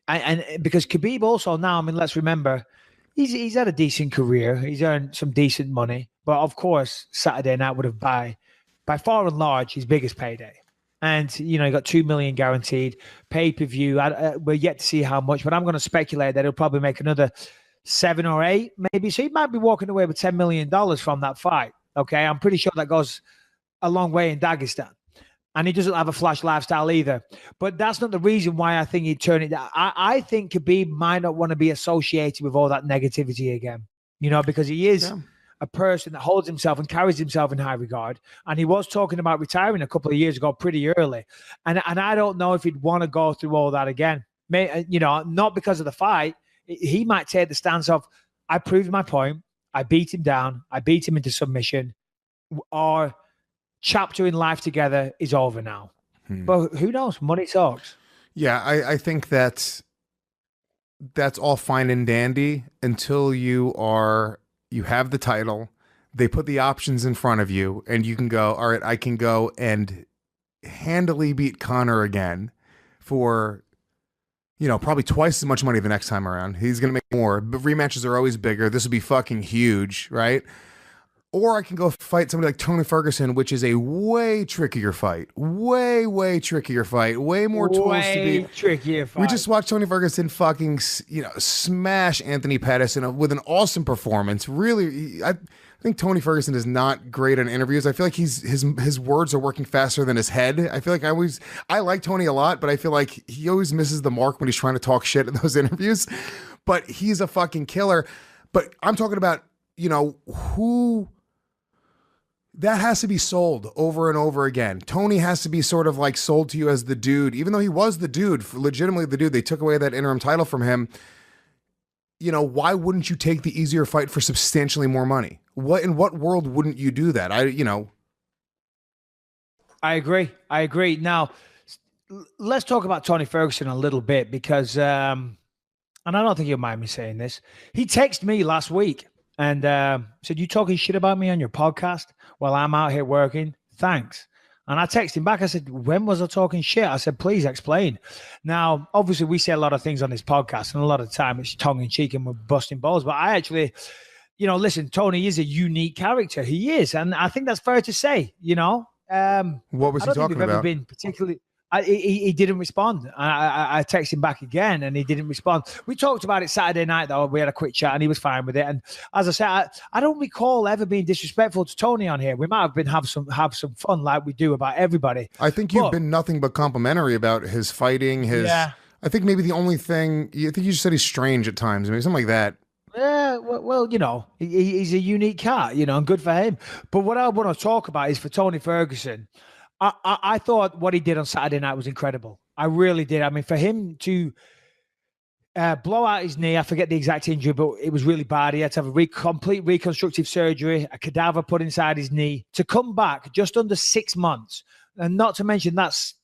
And because Khabib also now, I mean, let's remember, he's had a decent career. He's earned some decent money. But of course, Saturday night would have by far and large his biggest payday. And, you know, he got 2 million guaranteed pay-per-view. We're yet to see how much, but I'm going to speculate that he'll probably make another 7 or 8, maybe. So he might be walking away with $10 million from that fight. Okay. I'm pretty sure that goes a long way in Dagestan. And he doesn't have a flash lifestyle either. But that's not the reason why I think he'd turn it down. I think Khabib might not want to be associated with all that negativity again, you know, because he is a person that holds himself and carries himself in high regard. And he was talking about retiring a couple of years ago pretty early. And I don't know if he'd want to go through all that again. You know, not because of the fight. He might take the stance of, I proved my point. I beat him down. I beat him into submission. Or chapter in life together is over now. But who knows? Money talks. Yeah, I think that's all fine and dandy until you have the title, they put the options in front of you, and you can go, all right, I can go and handily beat Conor again for, you know, probably twice as much money the next time around. He's going to make more, but rematches are always bigger. This would be fucking huge, right? Or I can go fight somebody like Tony Ferguson, which is a way trickier fight. Way trickier fight. Way more tools to be. Trickier fight. We just watched Tony Ferguson fucking, you know, smash Anthony Pettis with an awesome performance. Really, I think Tony Ferguson is not great in interviews. I feel like his words are working faster than his head. I feel like I like Tony a lot, but I feel like he always misses the mark when he's trying to talk shit in those interviews. But he's a fucking killer. But I'm talking about, you know, who... That has to be sold over and over again. Tony has to be sort of like sold to you as the dude, even though he was the dude, legitimately the dude. They took away that interim title from him. You know, why wouldn't you take the easier fight for substantially more money? In what world wouldn't you do that? I agree. Now, let's talk about Tony Ferguson a little bit because, and I don't think you'll mind me saying this. He texted me last week and said, you talking shit about me on your podcast while I'm out here working? Thanks. And I texted him back. I said, when was I talking shit? I said, please explain. Now, obviously, we say a lot of things on this podcast, and a lot of the time it's tongue-in-cheek and we're busting balls. But I actually, you know, listen, Tony is a unique character. He is. And I think that's fair to say, you know. What was he talking about? Ever been particularly... He didn't respond. I texted him back again and he didn't respond. We talked about it Saturday night, though. We had a quick chat and he was fine with it. And as I said, I don't recall ever being disrespectful to Tony on here. We might have been have some fun like we do about everybody. I think you've been nothing but complimentary about his fighting. I think maybe the only thing, I think you just said he's strange at times. Maybe something like that. Yeah, well, you know, he's a unique cat, you know, and good for him. But what I want to talk about is for Tony Ferguson. I thought what he did on Saturday night was incredible. I really did. I mean, for him to blow out his knee, I forget the exact injury, but it was really bad. He had to have a complete reconstructive surgery, a cadaver put inside his knee, to come back just under 6 months. And not to mention that's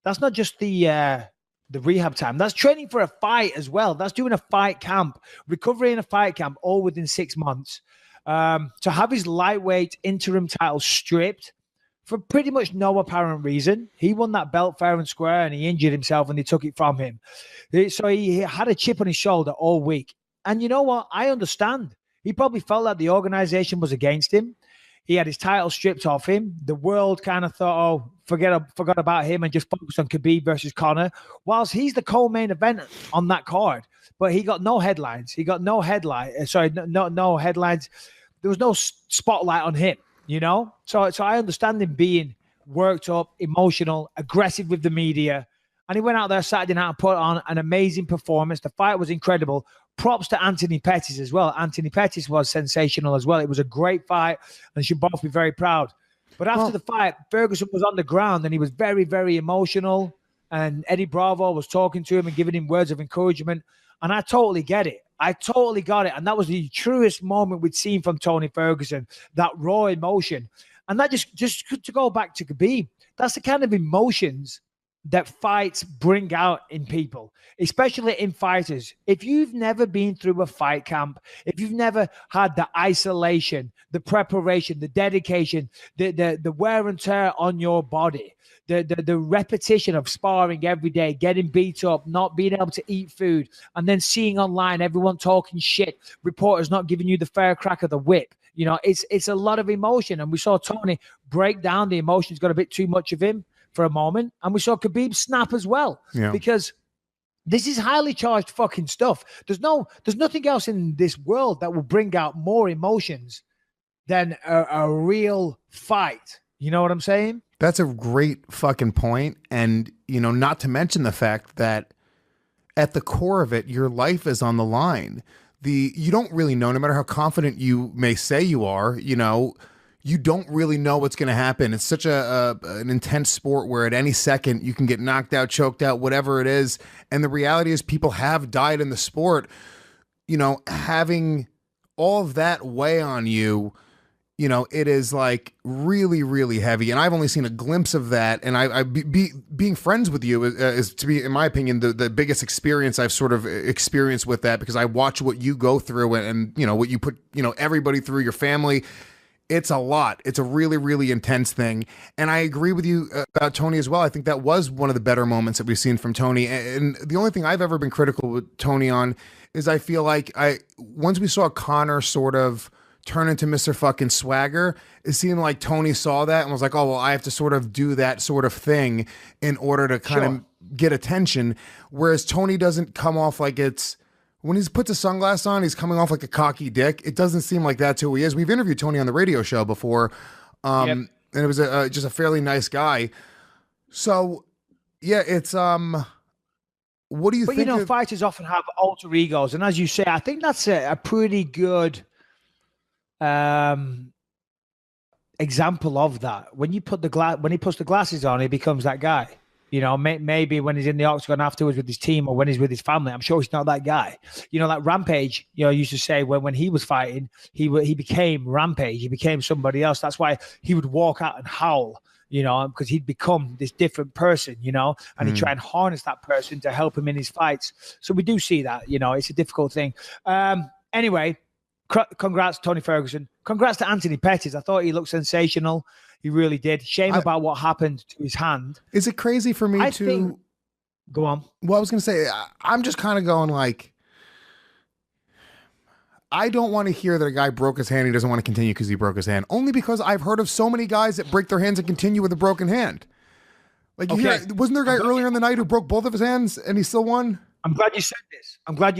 not just the rehab time. That's training for a fight as well. That's doing a fight camp, recovery in a fight camp, all within 6 months. To have his lightweight interim title stripped for pretty much no apparent reason. He won that belt fair and square and he injured himself and they took it from him. So he had a chip on his shoulder all week. And you know what? I understand. He probably felt like the organization was against him. He had his title stripped off him. The world kind of thought, oh, forgot about him and just focused on Khabib versus Conor, whilst he's the co-main event on that card. But he got no headlines. He got no headlines. No headlines. There was no spotlight on him. You know, so I understand him being worked up, emotional, aggressive with the media. And he went out there Saturday night and put on an amazing performance. The fight was incredible. Props to Anthony Pettis as well. Anthony Pettis was sensational as well. It was a great fight and should both be very proud. But after the fight, Ferguson was on the ground and he was very, very emotional. And Eddie Bravo was talking to him and giving him words of encouragement. And I totally get it. I totally got it. And that was the truest moment we'd seen from Tony Ferguson, that raw emotion. And that just to go back to Khabib, that's the kind of emotions that fights bring out in people, especially in fighters. If you've never been through a fight camp, if you've never had the isolation, the preparation, the dedication, the wear and tear on your body, the repetition of sparring every day, getting beat up, not being able to eat food, and then seeing online everyone talking shit, reporters not giving you the fair crack of the whip. It's a lot of emotion. And we saw Tony break down. The emotions got a bit too much of him for a moment. And we saw Khabib snap as well, because this is highly charged fucking stuff. There's nothing else in this world that will bring out more emotions than a real fight. You know what I'm saying? That's a great fucking point. And, not to mention the fact that at the core of it, your life is on the line. You don't really know, no matter how confident you may say you are, you don't really know what's going to happen. It's such an intense sport where at any second you can get knocked out, choked out, whatever it is. And the reality is people have died in the sport. Having all of that weigh on you, it is like really, really heavy. And I've only seen a glimpse of that. And being friends with you is, to be, in my opinion, the biggest experience I've sort of experienced with that, because I watch what you go through and what you put, everybody through, your family. It's a lot. It's a really, really intense thing. And I agree with you about Tony as well. I think that was one of the better moments that we've seen from Tony. And the only thing I've ever been critical with Tony on is I feel like once we saw Conor sort of turn into Mr. fucking swagger, it seemed like Tony saw that and was like, oh, well, I have to sort of do that sort of thing in order to kind of get attention. Whereas Tony doesn't come off like when he's put the sunglasses on, he's coming off like a cocky dick. It doesn't seem like that's who he is. We've interviewed Tony on the radio show before, and it was just a fairly nice guy. So, yeah, it's what do you think? But fighters often have alter egos, and as you say, I think that's a pretty good example of that. When he puts the glasses on, he becomes that guy. Maybe when he's in the octagon afterwards with his team or when he's with his family, I'm sure he's not that guy. Like Rampage, used to say when he was fighting, he became Rampage. He became somebody else. That's why he would walk out and howl, because he'd become this different person, and he'd try and harness that person to help him in his fights. So we do see that, it's a difficult thing. Anyway, congrats, Tony Ferguson. Congrats to Anthony Pettis. I thought he looked sensational. He really did. Shame about what happened to his hand. Is it crazy for me to go on? Well, I was going to say, I'm just kind of going like, I don't want to hear that a guy broke his hand. He doesn't want to continue because he broke his hand. Only because I've heard of so many guys that break their hands and continue with a broken hand. Like, wasn't there a guy earlier in the night who broke both of his hands and he still won? I'm glad you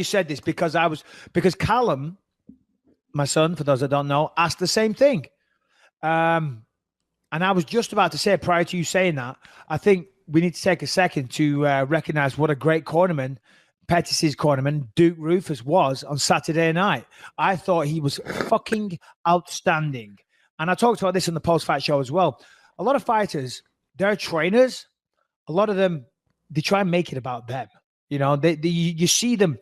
said this because Callum, my son, for those that don't know, asked the same thing. And I was just about to say, prior to you saying that, I think we need to take a second to recognize what a great cornerman Pettis' cornerman, Duke Rufus, was on Saturday night. I thought he was fucking outstanding. And I talked about this in the post-fight show as well. A lot of fighters, they're trainers. A lot of them, they try and make it about them. You see them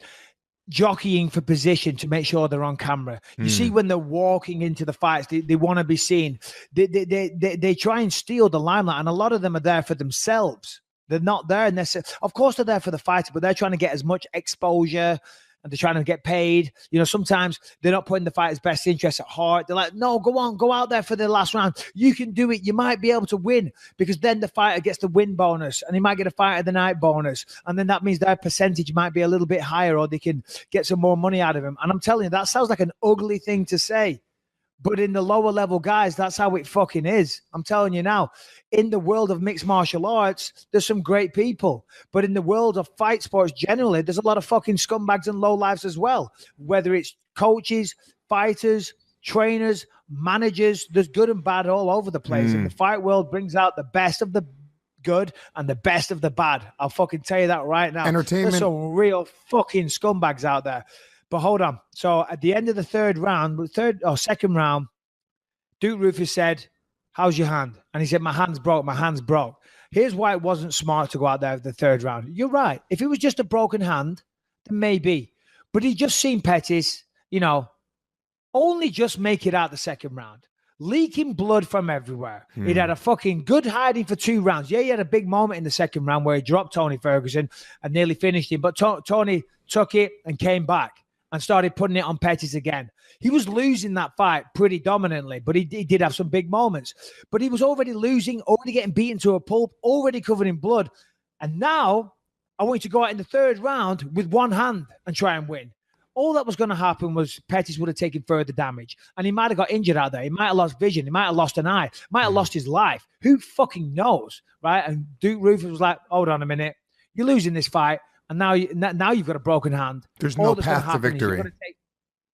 jockeying for position to make sure they're on camera. You see when they're walking into the fights, they want to be seen. They try and steal the limelight, and a lot of them are there for themselves. They're not there necessarily. Of course, they're there for the fighter, but they're trying to get as much exposure and they're trying to get paid. Sometimes they're not putting the fighter's best interests at heart. They're like, no, go out there for the last round. You can do it. You might be able to win, because then the fighter gets the win bonus and he might get a fight of the night bonus. And then that means their percentage might be a little bit higher, or they can get some more money out of him. And I'm telling you, that sounds like an ugly thing to say. But in the lower level guys, that's how it fucking is. I'm telling you now, in the world of mixed martial arts, there's some great people. But in the world of fight sports generally, there's a lot of fucking scumbags and lowlifes as well. Whether it's coaches, fighters, trainers, managers, there's good and bad all over the place. And the fight world brings out the best of the good and the best of the bad. I'll fucking tell you that right now. Entertainment. There's some real fucking scumbags out there. But hold on. So at the end of the second round, Duke Rufus said, how's your hand? And he said, my hand's broke. Here's why it wasn't smart to go out there the third round. You're right. If it was just a broken hand, then maybe. But he just seen Pettis, only just make it out the second round. leaking blood from everywhere. He'd Hmm. had a fucking good hiding for 2 rounds. Yeah, he had a big moment in the second round where he dropped Tony Ferguson and nearly finished him, but Tony took it and came back and started putting it on Pettis again. He was losing that fight pretty dominantly, but he did have some big moments. But he was already losing, already getting beaten to a pulp, already covered in blood. And now I want you to go out in the third round with one hand and try and win. All that was going to happen was Pettis would have taken further damage, and he might have got injured out there. He might have lost vision. He might have lost an eye. Might have lost his life. Who fucking knows, right? And Duke Rufus was like, "Hold on a minute, you're losing this fight, and now you've got a broken hand. There's All no that's gonna path to happen is you're victory. gonna take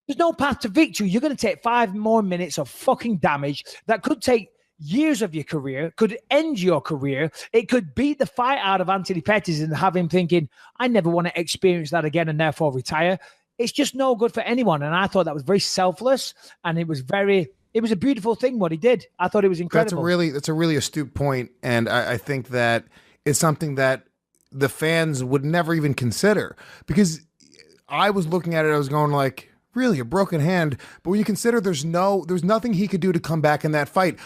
there's no path to victory. You're going to take 5 more minutes of fucking damage that could take years of your career, could end your career. It could beat the fight out of Anthony Pettis and have him thinking, I never want to experience that again and therefore retire. It's just no good for anyone. And I thought that was very selfless, and it was a beautiful thing what he did. I thought it was incredible. That's a really astute point, and I think that it's something that the fans would never even consider, because I was looking at it, I was going like, really, a broken hand? But when you consider there's nothing he could do to come back in that fight.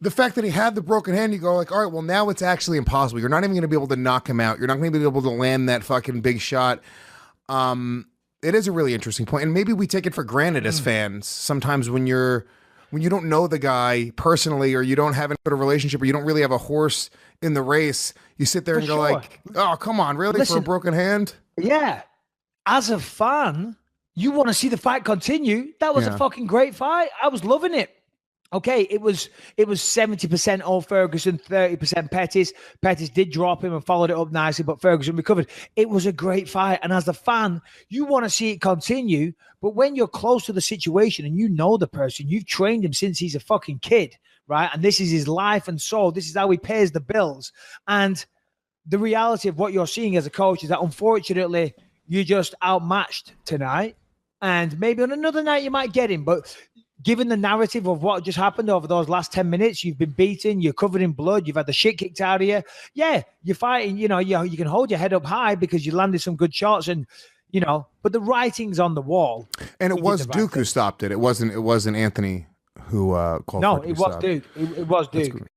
The fact that he had the broken hand, you go like, all right, well, now it's actually impossible. You're not even going to be able to knock him out. You're not going to be able to land that fucking big shot. It is a really interesting point, and maybe we take it for granted as fans sometimes when you don't know the guy personally, or you don't have any sort of relationship, or you don't really have a horse in the race. You sit there and go like, oh, come on, really? Listen, for a broken hand? Yeah. As a fan, you want to see the fight continue. That was a fucking great fight. I was loving it. Okay, it was 70% all Ferguson, 30% Pettis. Pettis did drop him and followed it up nicely, but Ferguson recovered. It was a great fight. And as a fan, you want to see it continue. But when you're close to the situation and you know the person, you've trained him since he's a fucking kid, right? And this is his life and soul. This is how he pays the bills. And the reality of what you're seeing as a coach is that, unfortunately, you're just outmatched tonight. And maybe on another night you might get him. But given the narrative of what just happened over those last 10 minutes, you've been beaten, you're covered in blood, you've had the shit kicked out of you. Yeah, you're fighting, you can hold your head up high because you landed some good shots, and, but the writing's on the wall. And it was Duke who stopped it. It wasn't Anthony who called for it to be stopped. It was Duke. It was Duke.